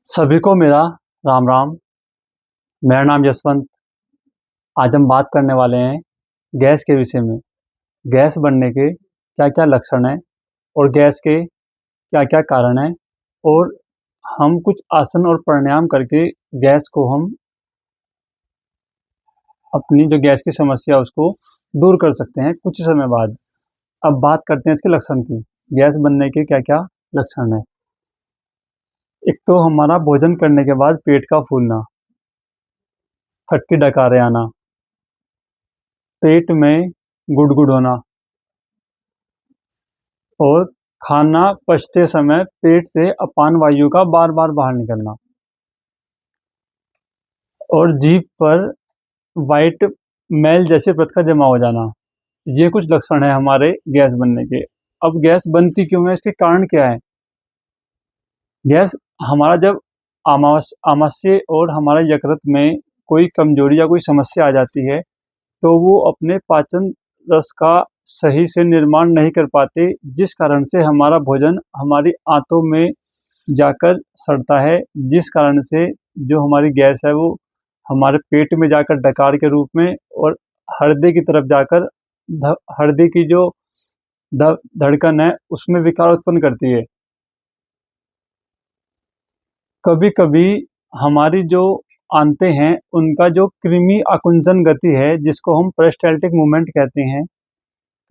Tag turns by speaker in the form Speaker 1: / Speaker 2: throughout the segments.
Speaker 1: सभी को मेरा राम राम। मेरा नाम यशवंत। आज हम बात करने वाले हैं गैस के विषय में। गैस बनने के क्या क्या लक्षण हैं और गैस के क्या क्या कारण हैं, और हम कुछ आसन और प्राणायाम करके गैस को हम अपनी जो गैस की समस्या है उसको दूर कर सकते हैं कुछ समय बाद। अब बात करते हैं इसके लक्षण की। गैस बनने के क्या क्या लक्षण हैं। एक तो हमारा भोजन करने के बाद पेट का फूलना, खट्टी डकारें आना, पेट में गुड़गुड़ होना, और खाना पचते समय पेट से अपान वायु का बार बार बाहर निकलना, और जीभ पर वाइट मैल जैसे प्रत जमा हो जाना। ये कुछ लक्षण है हमारे गैस बनने के। अब गैस बनती क्यों है, इसके कारण क्या है। गैस हमारा जब आमाशय और हमारे यकृत में कोई कमजोरी या कोई समस्या आ जाती है तो वो अपने पाचन रस का सही से निर्माण नहीं कर पाते, जिस कारण से हमारा भोजन हमारी आंतों में जाकर सड़ता है, जिस कारण से जो हमारी गैस है वो हमारे पेट में जाकर डकार के रूप में और हृदय की तरफ जाकर हृदय की जो धड़कन है उसमें विकार उत्पन्न करती है। कभी कभी हमारी जो आंतें हैं उनका जो कृमि आकुंचन गति है, जिसको हम पेरिस्टाल्टिक मूवमेंट कहते हैं,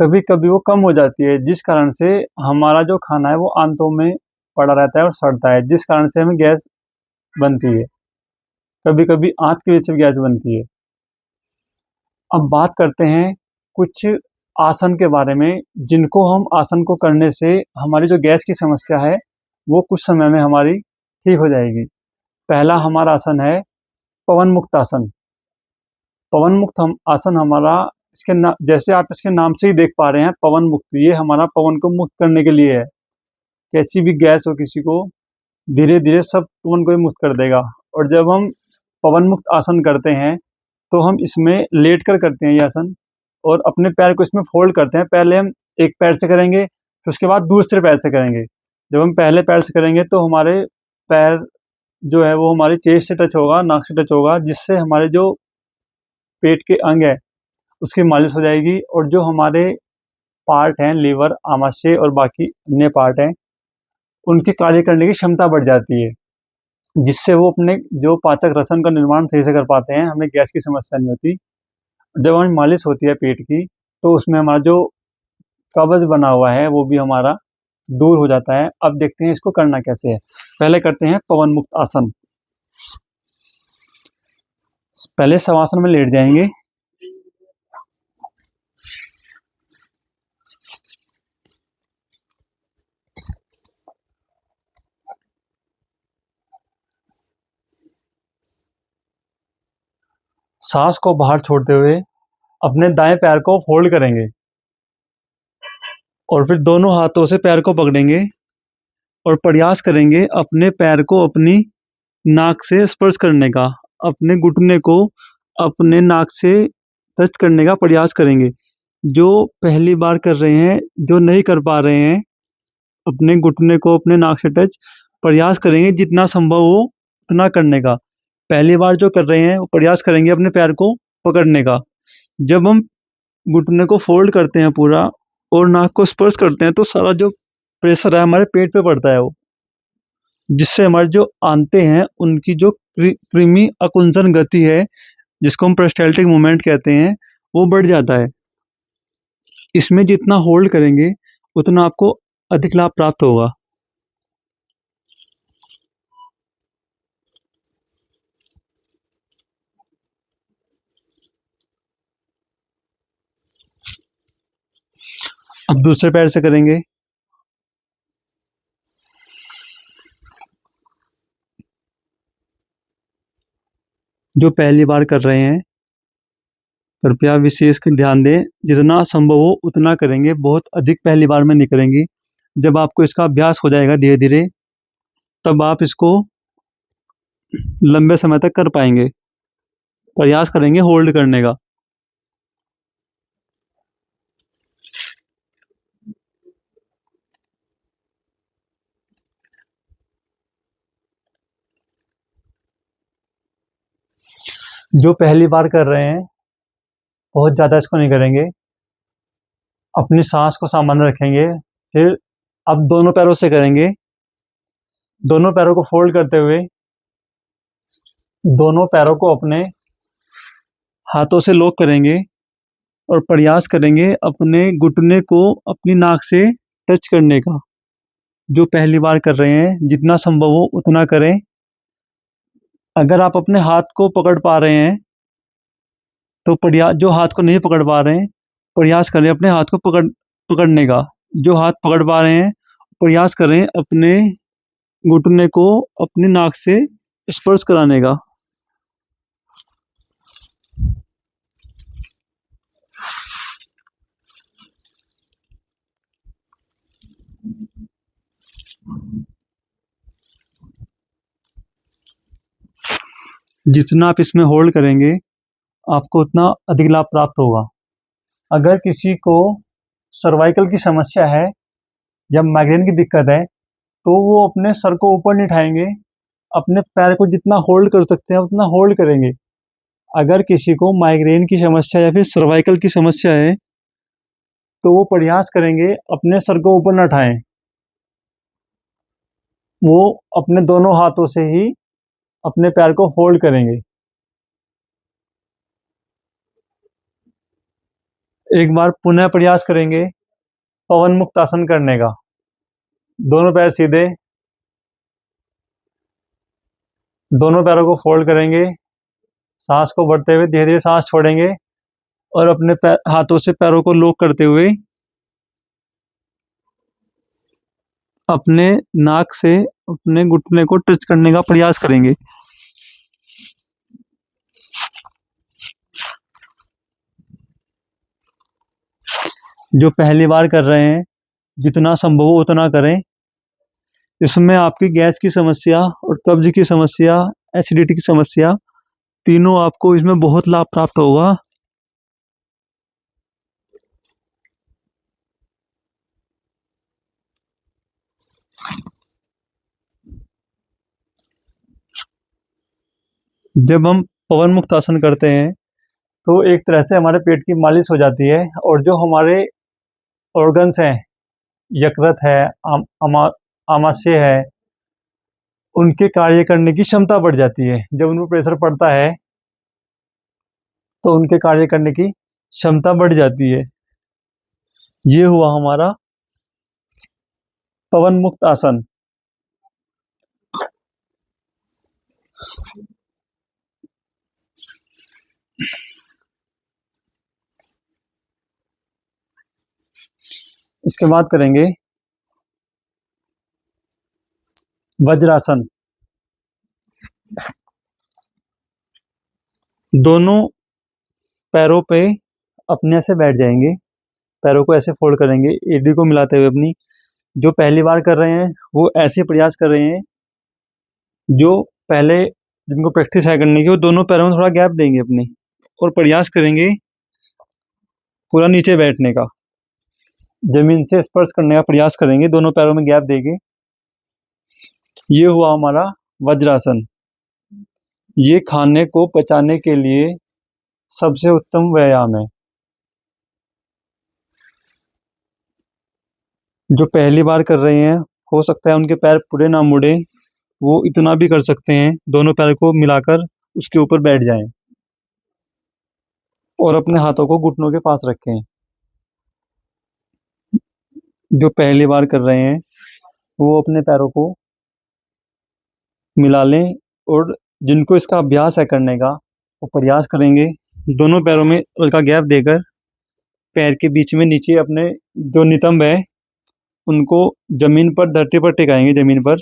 Speaker 1: कभी कभी वो कम हो जाती है, जिस कारण से हमारा जो खाना है वो आंतों में पड़ा रहता है और सड़ता है, जिस कारण से हमें गैस बनती है। कभी कभी आंत के नीचे भी गैस बनती है। अब बात करते हैं कुछ आसन के बारे में, जिनको हम आसन को करने से हमारी जो गैस की समस्या है वो कुछ समय में हमारी ठीक हो जाएगी। पहला हमारा आसन है पवन मुक्त आसन। पवन मुक्त आसन हमारा जैसे आप इसके नाम से ही देख पा रहे हैं, पवन मुक्त, ये हमारा पवन को मुक्त करने के लिए है। कैसी भी गैस हो किसी को, धीरे धीरे सब पवन को ही मुक्त कर देगा। और जब हम पवन मुक्त आसन करते हैं तो हम इसमें लेट कर करते हैं ये आसन, और अपने पैर को इसमें फोल्ड करते हैं। पहले हम एक पैर से करेंगे, फिर उसके बाद दूसरे पैर से करेंगे। जब हम पहले पैर से करेंगे तो हमारे पैर जो है वो हमारी चेस्ट से टच होगा, नाक से टच होगा, जिससे हमारे जो पेट के अंग है उसकी मालिश हो जाएगी, और जो हमारे पार्ट हैं, लीवर, आमाशय और बाकी अन्य पार्ट हैं, उनके कार्य करने की क्षमता बढ़ जाती है, जिससे वो अपने जो पाचक रसन का निर्माण सही से कर पाते हैं, हमें गैस की समस्या नहीं होती। जब हमारी मालिश होती है पेट की तो उसमें हमारा जो कब्ज बना हुआ है वो भी हमारा दूर हो जाता है। अब देखते हैं इसको करना कैसे है। पहले करते हैं पवन मुक्त आसन। पहले शवासन में लेट जाएंगे। सांस को बाहर छोड़ते हुए अपने दाएं पैर को फोल्ड करेंगे, और फिर दोनों हाथों से पैर को पकड़ेंगे और प्रयास करेंगे अपने पैर को अपनी नाक से स्पर्श करने का। अपने घुटने को अपने नाक से टच करने का प्रयास करेंगे। जो पहली बार कर रहे हैं, जो नहीं कर पा रहे हैं, अपने घुटने को अपने नाक से टच प्रयास करेंगे जितना संभव हो उतना करने का। पहली बार जो कर रहे हैं वो प्रयास करेंगे अपने पैर को पकड़ने का। जब हम घुटने को फोल्ड करते हैं पूरा और नाक को स्पर्श करते हैं तो सारा जो प्रेशर है हमारे पेट पे पड़ता है वो, जिससे हमारे जो आंतें हैं उनकी जो कृमि आकुंचन गति है, जिसको हम पेरिस्टाल्टिक मूवमेंट कहते हैं, वो बढ़ जाता है। इसमें जितना होल्ड करेंगे उतना आपको अधिक लाभ प्राप्त होगा। अब दूसरे पैर से करेंगे। जो पहली बार कर रहे हैं कृपया विशेष ध्यान दें, जितना संभव हो उतना करेंगे, बहुत अधिक पहली बार में नहीं करेंगे। जब आपको इसका अभ्यास हो जाएगा धीरे धीरे, तब आप इसको लंबे समय तक कर पाएंगे। प्रयास करेंगे होल्ड करने का। जो पहली बार कर रहे हैं बहुत ज़्यादा इसको नहीं करेंगे, अपनी सांस को सामान्य रखेंगे। फिर अब दोनों पैरों से करेंगे। दोनों पैरों को फोल्ड करते हुए दोनों पैरों को अपने हाथों से लॉक करेंगे और प्रयास करेंगे अपने घुटने को अपनी नाक से टच करने का। जो पहली बार कर रहे हैं जितना संभव हो उतना करें। अगर आप अपने हाथ को पकड़ पा रहे हैं तो प्रयास, जो हाथ को नहीं पकड़ पा रहे हैं प्रयास करें अपने हाथ को पकड़ने का। जो हाथ पकड़ पा रहे हैं प्रयास करें अपने घुटने को अपनी नाक से स्पर्श कराने का। जितना आप इसमें होल्ड करेंगे आपको उतना अधिक लाभ प्राप्त होगा। अगर किसी को सर्वाइकल की समस्या है या माइग्रेन की दिक्कत है तो वो अपने सर को ऊपर नहीं उठाएंगे, अपने पैर को जितना होल्ड कर सकते हैं उतना होल्ड करेंगे। अगर किसी को माइग्रेन की समस्या या फिर सर्वाइकल की समस्या है तो वो प्रयास करेंगे अपने सर को ऊपर न उठाएं, वो अपने दोनों हाथों से ही अपने पैर को होल्ड करेंगे। एक बार पुनः प्रयास करेंगे पवन मुक्त आसन करने का। दोनों पैर सीधे, दोनों पैरों को फोल्ड करेंगे, सांस को भरते हुए धीरे धीरे सांस छोड़ेंगे और अपने हाथों से पैरों को लॉक करते हुए अपने नाक से अपने घुटने को टच करने का प्रयास करेंगे। जो पहली बार कर रहे हैं जितना संभव हो उतना करें। इसमें आपकी गैस की समस्या और कब्ज की समस्या, एसिडिटी की समस्या, तीनों आपको इसमें बहुत लाभ प्राप्त होगा। जब हम पवन मुक्त आसन करते हैं तो एक तरह से हमारे पेट की मालिश हो जाती है और जो हमारे ऑर्गन्स हैं, यकृत है, आमाशय है, उनके कार्य करने की क्षमता बढ़ जाती है। जब उन पर प्रेशर पड़ता है तो उनके कार्य करने की क्षमता बढ़ जाती है। ये हुआ हमारा पवन मुक्त आसन। इसके बाद करेंगे वज्रासन। दोनों पैरों पे अपने से बैठ जाएंगे, पैरों को ऐसे फोल्ड करेंगे एडी को मिलाते हुए अपनी। जो पहली बार कर रहे हैं वो ऐसे प्रयास कर रहे हैं, जो पहले जिनको प्रैक्टिस है करने की वो दोनों पैरों में थोड़ा गैप देंगे अपने और प्रयास करेंगे पूरा नीचे बैठने का, जमीन से स्पर्श करने का प्रयास करेंगे दोनों पैरों में गैप देंगे। ये हुआ हमारा वज्रासन। ये खाने को पचाने के लिए सबसे उत्तम व्यायाम है। जो पहली बार कर रहे हैं हो सकता है उनके पैर पूरे ना मुड़े, वो इतना भी कर सकते हैं, दोनों पैर को मिलाकर उसके ऊपर बैठ जाएं और अपने हाथों को घुटनों के पास रखें। जो पहली बार कर रहे हैं वो अपने पैरों को मिला लें और जिनको इसका अभ्यास है करने का वो प्रयास करेंगे दोनों पैरों में हल्का गैप देकर पैर के बीच में नीचे अपने जो नितंब है उनको जमीन पर, धरती पर टिकाएंगे जमीन पर।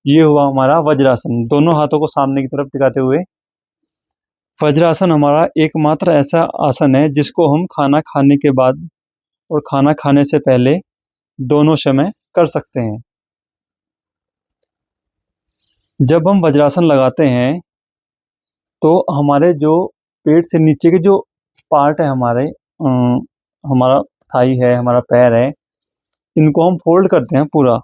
Speaker 1: ये हुआ हमारा वज्रासन, दोनों हाथों को सामने की तरफ टिकाते हुए। वज्रासन हमारा एकमात्र ऐसा आसन है जिसको हम खाना खाने के बाद और खाना खाने से पहले दोनों समय कर सकते हैं। जब हम वज्रासन लगाते हैं तो हमारे जो पेट से नीचे के जो पार्ट है हमारा थाई है, हमारा पैर है, इनको हम फोल्ड करते हैं पूरा,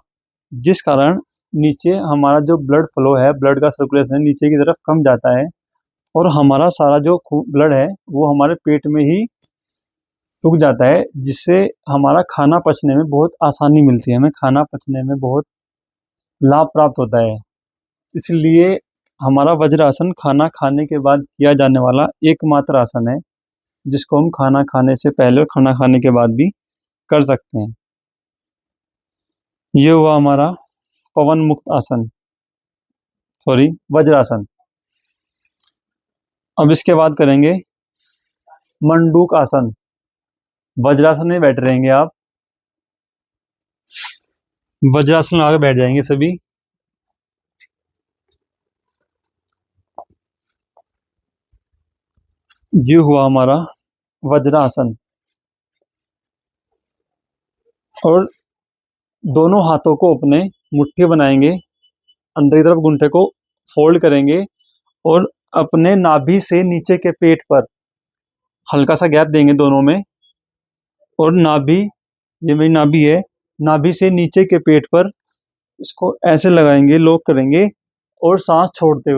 Speaker 1: जिस कारण नीचे हमारा जो ब्लड फ्लो है, ब्लड का सर्कुलेशन नीचे की तरफ कम जाता है और हमारा सारा जो ब्लड है वो हमारे पेट में ही रुक जाता है, जिससे हमारा खाना पचने में बहुत आसानी मिलती है, हमें खाना पचने में बहुत लाभ प्राप्त होता है। इसलिए हमारा वज्रासन खाना खाने के बाद किया जाने वाला एकमात्र आसन है, जिसको हम खाना खाने से पहले और खाना खाने के बाद भी कर सकते हैं। ये हुआ हमारा पवन मुक्त आसन, सॉरी वज्रासन। अब इसके बाद करेंगे मंडूक आसन। वज्रासन में बैठ रहेंगे आप, वज्रासन में आगे बैठ जाएंगे सभी। ये हुआ हमारा वज्रासन। और दोनों हाथों को अपने मुट्ठी बनाएंगे, अंदर की तरफ घुंटे को फोल्ड करेंगे और अपने नाभि से नीचे के पेट पर हल्का सा गैप देंगे दोनों में। और नाभि, ये मेरी नाभि है, नाभि से नीचे के पेट पर इसको ऐसे लगाएंगे, लॉक करेंगे और सांस छोड़ते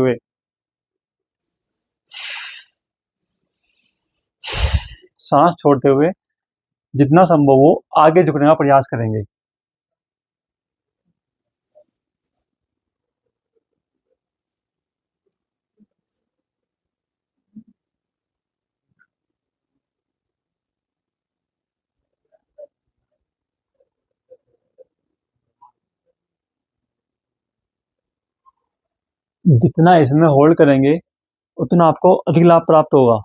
Speaker 1: हुए जितना संभव हो आगे झुकने का प्रयास करेंगे। जितना इसमें होल्ड करेंगे उतना आपको अधिक लाभ प्राप्त होगा।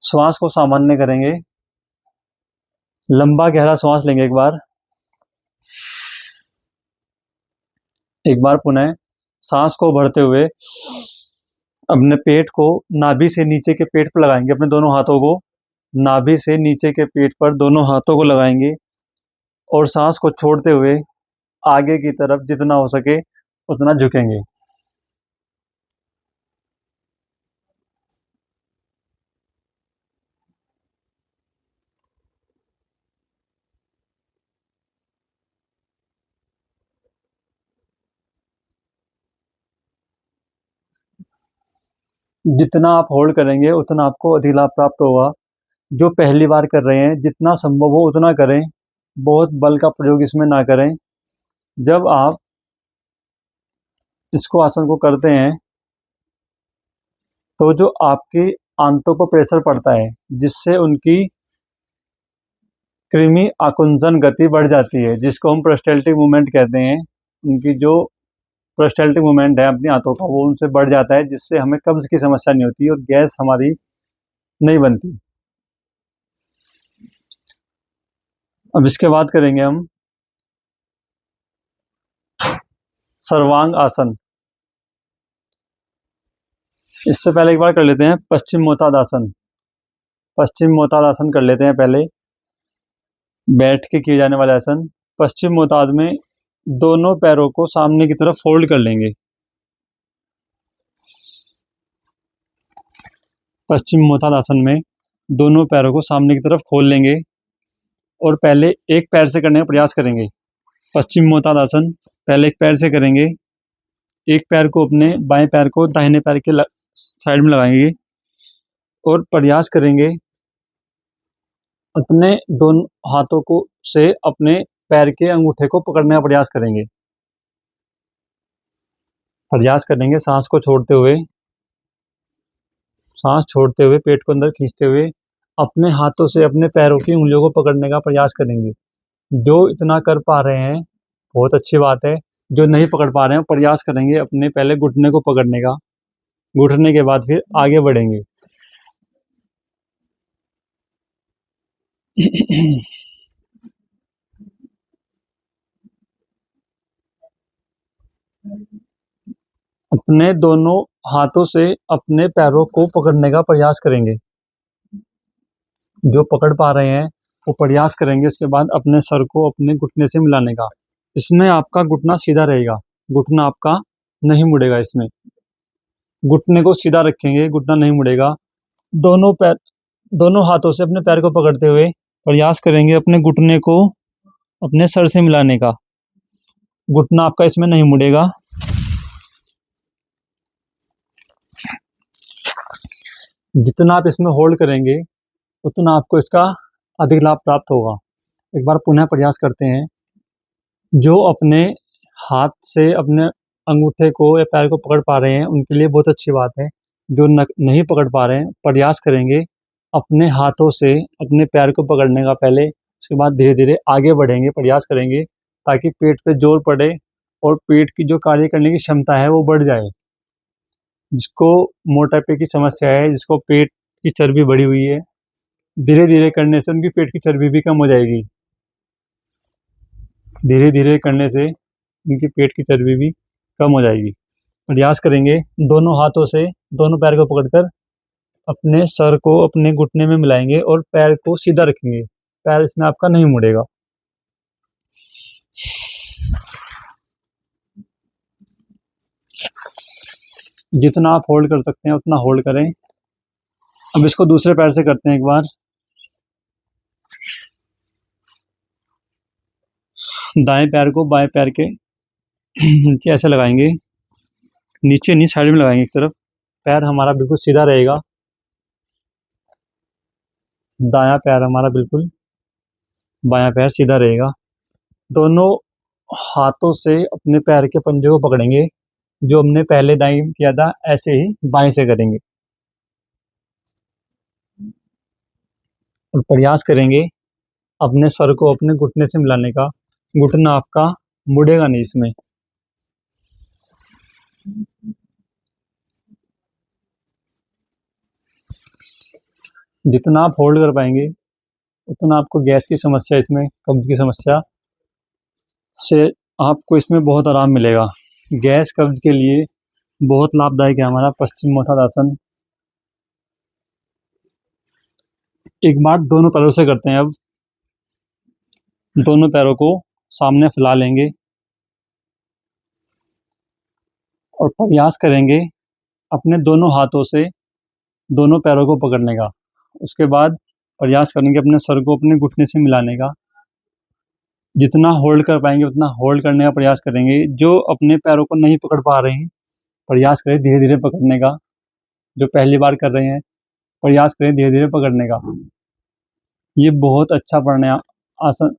Speaker 1: श्वास को सामान्य करेंगे, लंबा गहरा श्वास लेंगे एक बार पुनः सांस को भरते हुए अपने पेट को नाभि से नीचे के पेट पर लगाएंगे, अपने दोनों हाथों को नाभि से नीचे के पेट पर दोनों हाथों को लगाएंगे और सांस को छोड़ते हुए आगे की तरफ जितना हो सके उतना झुकेंगे। जितना आप होल्ड करेंगे उतना आपको अधिक लाभ प्राप्त होगा। जो पहली बार कर रहे हैं जितना संभव हो उतना करें, बहुत बल का प्रयोग इसमें ना करें। जब आप इसको आसन को करते हैं तो जो आपके आंतों पर प्रेशर पड़ता है जिससे उनकी कृमि आकुंचन गति बढ़ जाती है, जिसको हम पेरिस्टाल्टिक मूवमेंट कहते हैं। उनकी जो पेरिस्टाल्टिक मूवमेंट है अपनी आंतों का वो उनसे बढ़ जाता है, जिससे हमें कब्ज की समस्या नहीं होती और गैस हमारी नहीं बनती। अब इसके बाद करेंगे हम सर्वांग आसन। इससे पहले एक बार कर लेते हैं पश्चिम मोताद आसन। पश्चिम मोताद आसन कर लेते हैं पहले, बैठ के किए जाने वाले आसन। पश्चिम मोताद में दोनों पैरों को सामने की तरफ फोल्ड कर लेंगे। पश्चिम मोताद आसन में दोनों पैरों को सामने की तरफ खोल लेंगे और पहले एक पैर से करने का प्रयास करेंगे। पश्चिम मोताद आसन पहले एक पैर से करेंगे, एक पैर को अपने बाएं पैर को दाहिने पैर के साइड में लगाएंगे और प्रयास करेंगे अपने दोनों हाथों को से अपने पैर के अंगूठे को पकड़ने का प्रयास करेंगे। सांस को छोड़ते हुए, सांस छोड़ते हुए पेट को अंदर खींचते हुए अपने हाथों से अपने पैरों की उंगलियों को पकड़ने का प्रयास करेंगे। जो इतना कर पा रहे हैं बहुत अच्छी बात है, जो नहीं पकड़ पा रहे हैं प्रयास करेंगे अपने पहले घुटने को पकड़ने का, घुटने के बाद फिर आगे बढ़ेंगे। अपने दोनों हाथों से अपने पैरों को पकड़ने का प्रयास करेंगे। जो पकड़ पा रहे हैं वो प्रयास करेंगे उसके बाद अपने सर को अपने घुटने से मिलाने का। इसमें आपका घुटना सीधा रहेगा, घुटना आपका नहीं मुड़ेगा। इसमें घुटने को सीधा रखेंगे, घुटना नहीं मुड़ेगा। दोनों हाथों से अपने पैर को पकड़ते हुए प्रयास करेंगे अपने घुटने को अपने सर से मिलाने का। घुटना आपका इसमें नहीं मुड़ेगा। जितना आप इसमें होल्ड करेंगे उतना आपको इसका अधिक लाभ प्राप्त होगा। एक बार पुनः प्रयास करते हैं। जो अपने हाथ से अपने अंगूठे को या पैर को पकड़ पा रहे हैं उनके लिए बहुत अच्छी बात है। जो नहीं पकड़ पा रहे हैं, प्रयास करेंगे अपने हाथों से अपने पैर को पकड़ने का पहले, उसके बाद धीरे धीरे आगे बढ़ेंगे, प्रयास करेंगे ताकि पेट पे जोर पड़े और पेट की जो कार्य करने की क्षमता है वो बढ़ जाए। जिसको मोटापे की समस्या है, जिसको पेट की चर्बी बढ़ी हुई है, धीरे धीरे करने से उनकी पेट की चर्बी भी कम हो जाएगी। धीरे धीरे करने से उनकी पेट की चर्बी भी कम हो जाएगी। प्रयास करेंगे दोनों हाथों से दोनों पैर को पकड़कर अपने सर को अपने घुटने में मिलाएंगे और पैर को सीधा रखेंगे। पैर इसमें आपका नहीं मुड़ेगा। जितना आप होल्ड कर सकते हैं उतना होल्ड करें। अब इसको दूसरे पैर से करते हैं एक बार। दाएं पैर को बाएं पैर के नीचे ऐसे लगाएंगे, नीचे नहीं साइड में लगाएंगे एक तरफ। पैर हमारा बिल्कुल सीधा रहेगा। दायां पैर हमारा बिल्कुल, बायां पैर सीधा रहेगा। दोनों हाथों से अपने पैर के पंजे को पकड़ेंगे। जो हमने पहले दाएं किया था ऐसे ही बाएं से करेंगे और प्रयास करेंगे अपने सर को अपने घुटने से मिलाने का। घुटना आपका मुड़ेगा नहीं इसमें। जितना आप होल्ड कर पाएंगे उतना आपको गैस की समस्या, इसमें कब्ज की समस्या से आपको इसमें बहुत आराम मिलेगा। गैस कब्ज के लिए बहुत लाभदायक है हमारा पश्चिमोत्तानासन। एक बार दोनों पैरों से करते हैं। अब दोनों पैरों को सामने फैला लेंगे और प्रयास करेंगे अपने दोनों हाथों से दोनों पैरों को पकड़ने का। उसके बाद प्रयास करेंगे अपने सर को अपने घुटने से मिलाने का। जितना होल्ड कर पाएंगे उतना होल्ड करने का प्रयास करेंगे। जो अपने पैरों को नहीं पकड़ पा रहे हैं, प्रयास करें धीरे धीरे पकड़ने का। जो पहली बार कर रहे हैं, प्रयास करें धीरे धीरे पकड़ने का। ये बहुत अच्छा आसन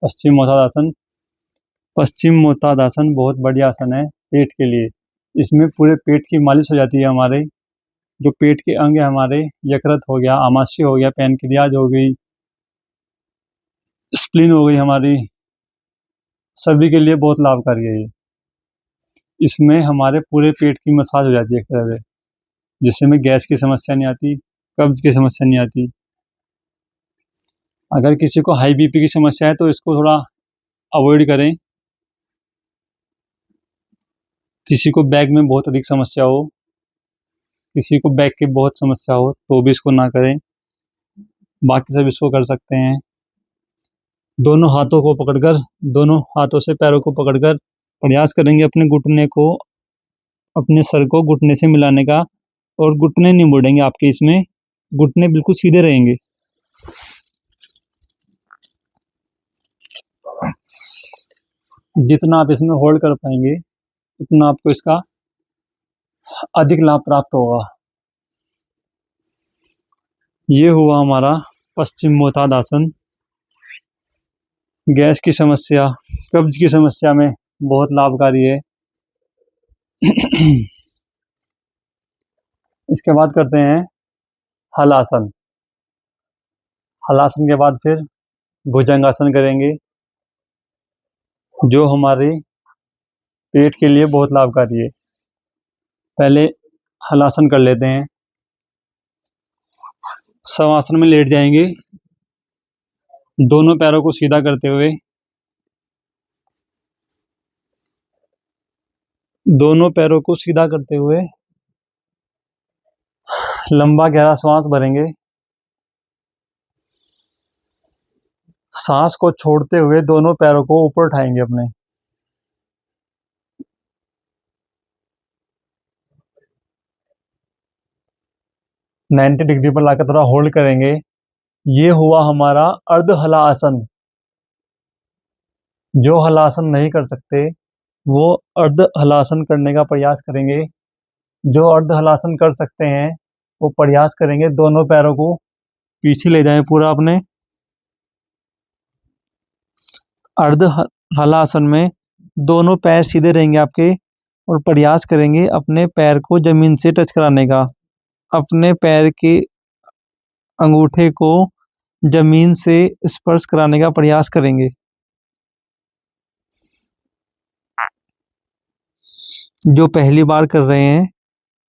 Speaker 1: पश्चिमोत्तानासन। पश्चिमोत्तानासन बहुत बढ़िया आसन है पेट के लिए। इसमें पूरे पेट की मालिश हो जाती है। हमारे जो पेट के अंग है, हमारे यकृत हो गया, आमाशय हो गया, पैनक्रियाज हो गई, स्प्लीन हो गई, हमारी सभी के लिए बहुत लाभकारी है ये। इसमें हमारे पूरे पेट की मसाज हो जाती है एक तरह से, जिससे हमें गैस की समस्या नहीं आती, कब्ज की समस्या नहीं आती। अगर किसी को हाई बीपी की समस्या है तो इसको थोड़ा अवॉइड करें। किसी को बैक में बहुत अधिक समस्या हो, किसी को बैक की बहुत समस्या हो तो भी इसको ना करें। बाकी सब इसको कर सकते हैं। दोनों हाथों को पकड़कर, दोनों हाथों से पैरों को पकड़कर प्रयास करेंगे अपने घुटने को, अपने सर को घुटने से मिलाने का। और घुटने नहीं मुड़ेंगे आपके, इसमें घुटने बिल्कुल सीधे रहेंगे। जितना आप इसमें होल्ड कर पाएंगे उतना आपको इसका अधिक लाभ प्राप्त होगा। ये हुआ हमारा पश्चिमोत्तानासन। गैस की समस्या, कब्ज की समस्या में बहुत लाभकारी है। इसके बाद करते हैं हलासन। हलासन के बाद फिर भुजंगासन करेंगे, जो हमारे पेट के लिए बहुत लाभकारी है। पहले हलासन कर लेते हैं। शवासन में लेट जाएंगे, दोनों पैरों को सीधा करते हुए, दोनों पैरों को सीधा करते हुए लंबा गहरा सांस भरेंगे। सांस को छोड़ते हुए दोनों पैरों को ऊपर उठाएंगे अपने। नाइन्टी डिग्री पर लाकर थोड़ा होल्ड करेंगे। ये हुआ हमारा अर्ध हलासन। जो हलासन नहीं कर सकते वो अर्ध हलासन करने का प्रयास करेंगे। जो अर्ध हलासन कर सकते हैं वो प्रयास करेंगे दोनों पैरों को पीछे ले जाएं पूरा अपने। अर्ध हलासन में दोनों पैर सीधे रहेंगे आपके और प्रयास करेंगे अपने पैर को जमीन से टच कराने का। अपने पैर के अंगूठे को जमीन से स्पर्श कराने का प्रयास करेंगे। जो पहली बार कर रहे हैं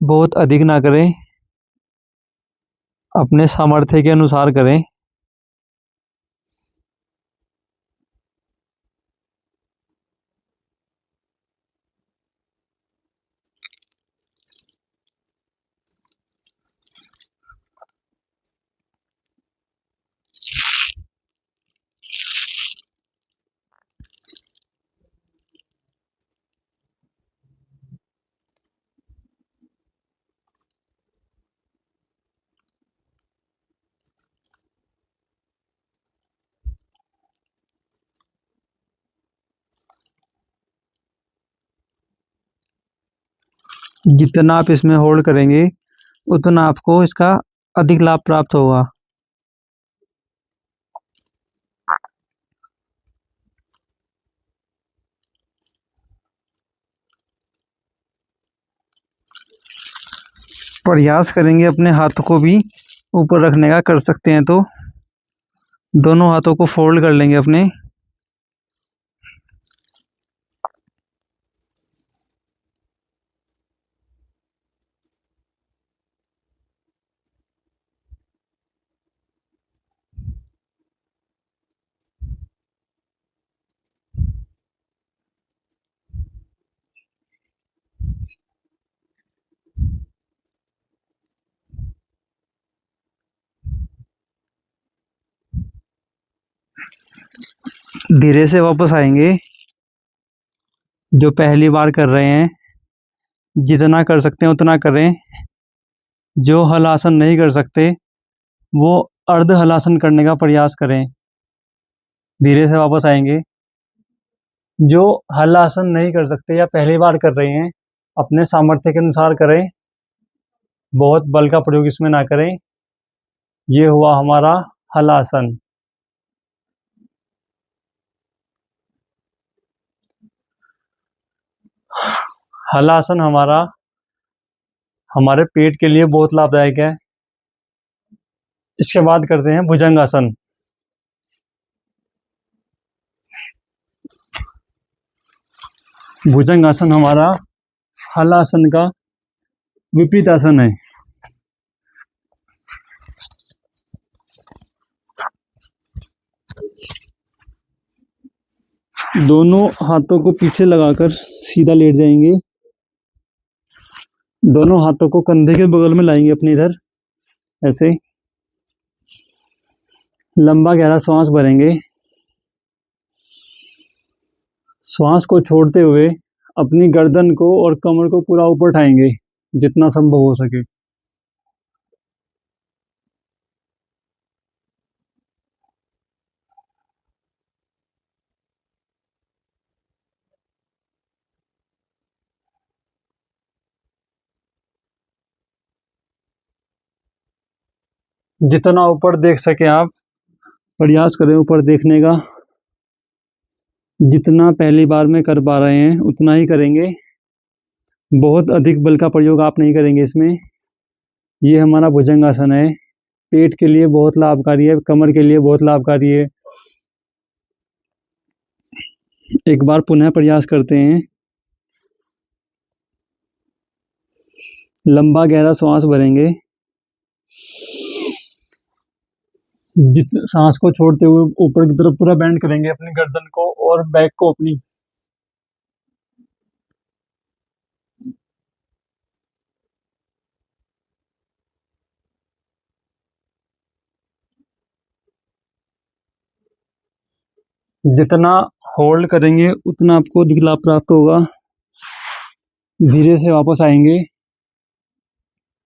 Speaker 1: बहुत अधिक ना करें, अपने सामर्थ्य के अनुसार करें। जितना आप इसमें होल्ड करेंगे उतना आपको इसका अधिक लाभ प्राप्त होगा। प्रयास करेंगे अपने हाथों को भी ऊपर रखने का, कर सकते हैं तो दोनों हाथों को फोल्ड कर लेंगे अपने। धीरे से वापस आएंगे। जो पहली बार कर रहे हैं जितना कर सकते हैं उतना करें। जो हलासन नहीं कर सकते वो अर्ध हलासन करने का प्रयास करें। धीरे से वापस आएंगे। जो हलासन नहीं कर सकते या पहली बार कर रहे हैं अपने सामर्थ्य के अनुसार करें, बहुत बल का प्रयोग इसमें ना करें। ये हुआ हमारा हलासन। हलासन हमारे पेट के लिए बहुत लाभदायक है। इसके बाद करते हैं भुजंगासन। भुजंगासन हमारा हलासन का विपरीत आसन है। दोनों हाथों को पीछे लगाकर सीधा लेट जाएंगे। दोनों हाथों को कंधे के बगल में लाएंगे अपने इधर, ऐसे। लंबा गहरा सांस भरेंगे। सांस को छोड़ते हुए अपनी गर्दन को और कमर को पूरा ऊपर उठाएंगे जितना संभव हो सके। जितना ऊपर देख सके आप प्रयास करें ऊपर देखने का। जितना पहली बार में कर पा रहे हैं उतना ही करेंगे। बहुत अधिक बल का प्रयोग आप नहीं करेंगे इसमें। ये हमारा भुजंगासन है। पेट के लिए बहुत लाभकारी है, कमर के लिए बहुत लाभकारी है। एक बार पुनः प्रयास करते हैं। लंबा गहरा सांस भरेंगे। सांस को छोड़ते हुए ऊपर की तरफ पूरा बेंड करेंगे अपनी गर्दन को और बैक को अपनी। जितना होल्ड करेंगे उतना आपको अधिक लाभ प्राप्त होगा। धीरे से वापस आएंगे।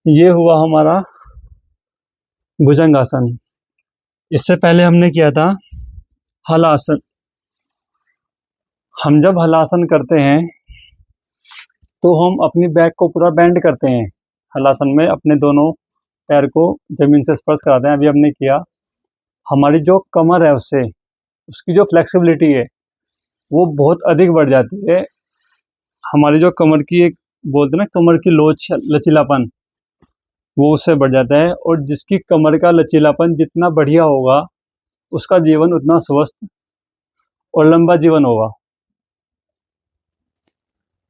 Speaker 1: ये हुआ हमारा भुजंगासन। इससे पहले हमने किया था हलासन। हम जब हलासन करते हैं तो हम अपनी बैक को पूरा बेंड करते हैं हलासन में, अपने दोनों पैर को ज़मीन से स्पर्श कराते हैं। अभी हमने किया, हमारी जो कमर है उससे उसकी जो फ्लेक्सिबिलिटी है वो बहुत अधिक बढ़ जाती है। हमारी जो कमर की एक बोलते हैं ना, कमर की लोच, लचीलापन, वो उससे बढ़ जाता है। और जिसकी कमर का लचीलापन जितना बढ़िया होगा उसका जीवन उतना स्वस्थ और लंबा जीवन होगा।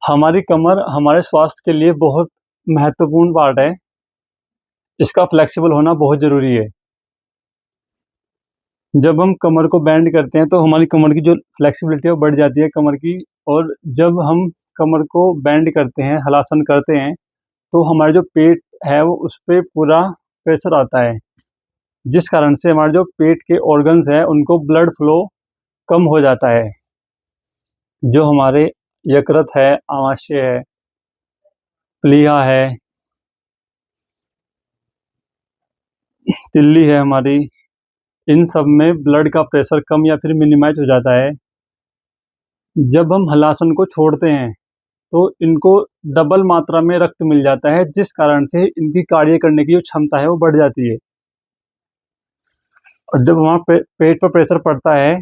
Speaker 1: हमारी कमर हमारे स्वास्थ्य के लिए बहुत महत्वपूर्ण पार्ट है, इसका फ्लेक्सिबल होना बहुत ज़रूरी है। जब हम कमर को बेंड करते हैं तो हमारी कमर की जो फ्लेक्सिबिलिटी है वो बढ़ जाती है कमर की। और जब हम कमर को बेंड करते हैं, हलासन करते हैं, तो हमारा जो पेट है वो उस पे पूरा प्रेशर आता है, जिस कारण से हमारे जो पेट के ऑर्गन्स हैं उनको ब्लड फ्लो कम हो जाता है। जो हमारे यकृत है, आमाशय है, प्लीहा है, तिल्ली है हमारी, इन सब में ब्लड का प्रेशर कम या फिर मिनिमाइज हो जाता है। जब हम हलासन को छोड़ते हैं तो इनको डबल मात्रा में रक्त मिल जाता है, जिस कारण से इनकी कार्य करने की जो क्षमता है वो बढ़ जाती है। और जब वहाँ पे पेट पर प्रेशर पड़ता है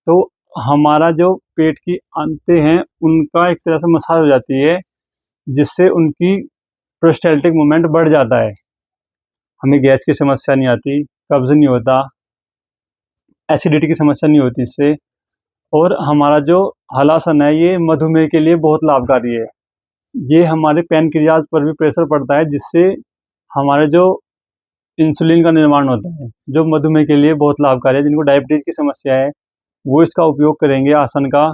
Speaker 1: तो हमारा जो पेट की आंतें हैं उनका एक तरह से मसाज हो जाती है, जिससे उनकी पेरिस्टाल्टिक मूवमेंट बढ़ जाता है। हमें गैस की समस्या नहीं आती, कब्ज़ नहीं होता, एसिडिटी की समस्या नहीं होती इससे। और हमारा जो हलासन है ये मधुमेह के लिए बहुत लाभकारी है। ये हमारे पैनक्रियाज पर भी प्रेशर पड़ता है, जिससे हमारे जो इंसुलिन का निर्माण होता है, जो मधुमेह के लिए बहुत लाभकारी है। जिनको डायबिटीज़ की समस्या है वो इसका उपयोग करेंगे, आसन का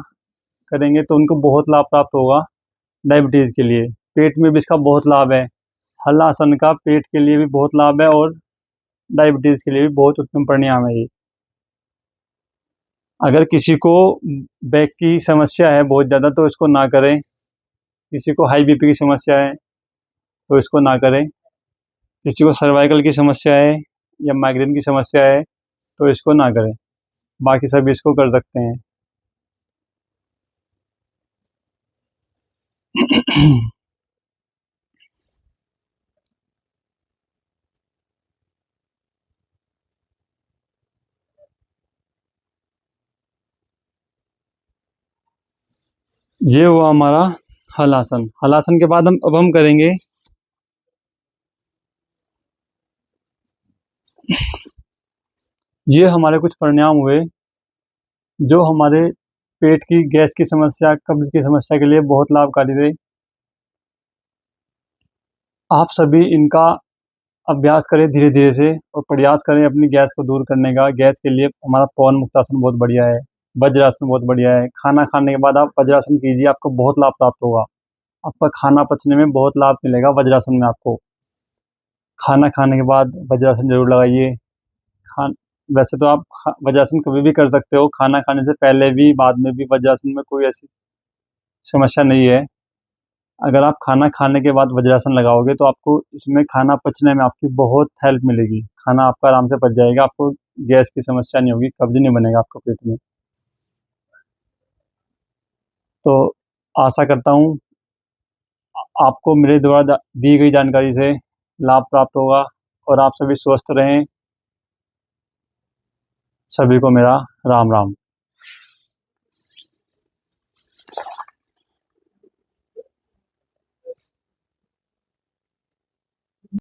Speaker 1: करेंगे तो उनको बहुत लाभ प्राप्त होगा डायबिटीज़ के लिए। पेट में भी इसका बहुत लाभ है, हलासन का पेट के लिए भी बहुत लाभ है और डायबिटीज़ के लिए भी बहुत उत्तम परिणाम है ये। अगर किसी को बैक की समस्या है बहुत ज़्यादा तो इसको ना करें। किसी को हाई बीपी की समस्या है तो इसको ना करें। किसी को सर्वाइकल की समस्या है या माइग्रेन की समस्या है तो इसको ना करें। बाकी सभी इसको कर सकते हैं। ये हुआ हमारा हलासन। हलासन के बाद अब हम करेंगे ये हमारे कुछ प्राणायाम हुए जो हमारे पेट की गैस की समस्या, कब्ज की समस्या के लिए बहुत लाभकारी थे। आप सभी इनका अभ्यास करें धीरे धीरे से और प्रयास करें अपनी गैस को दूर करने का। गैस के लिए हमारा पवन मुक्तासन बहुत बढ़िया है, वज्रासन बहुत बढ़िया है। खाना खाने के बाद आप वज्रासन कीजिए, आपको बहुत लाभ प्राप्त होगा। आपका खाना पचने में बहुत लाभ मिलेगा वज्रासन में आपको। खाना खाने के बाद वज्रासन जरूर लगाइए। वैसे तो आप वज्रासन कभी भी कर सकते हो, खाना खाने से पहले भी बाद में भी वज्रासन में कोई ऐसी समस्या नहीं है। अगर आप खाना खाने के बाद वज्रासन लगाओगे तो आपको इसमें खाना पचने में आपकी बहुत हेल्प मिलेगी। खाना आपका आराम से पच जाएगा, आपको गैस की समस्या नहीं होगी, कब्ज नहीं बनेगा आपको पेट में। तो आशा करता हूँ आपको मेरे द्वारा दी गई जानकारी से लाभ प्राप्त होगा और आप सभी स्वस्थ रहें। सभी को मेरा राम राम।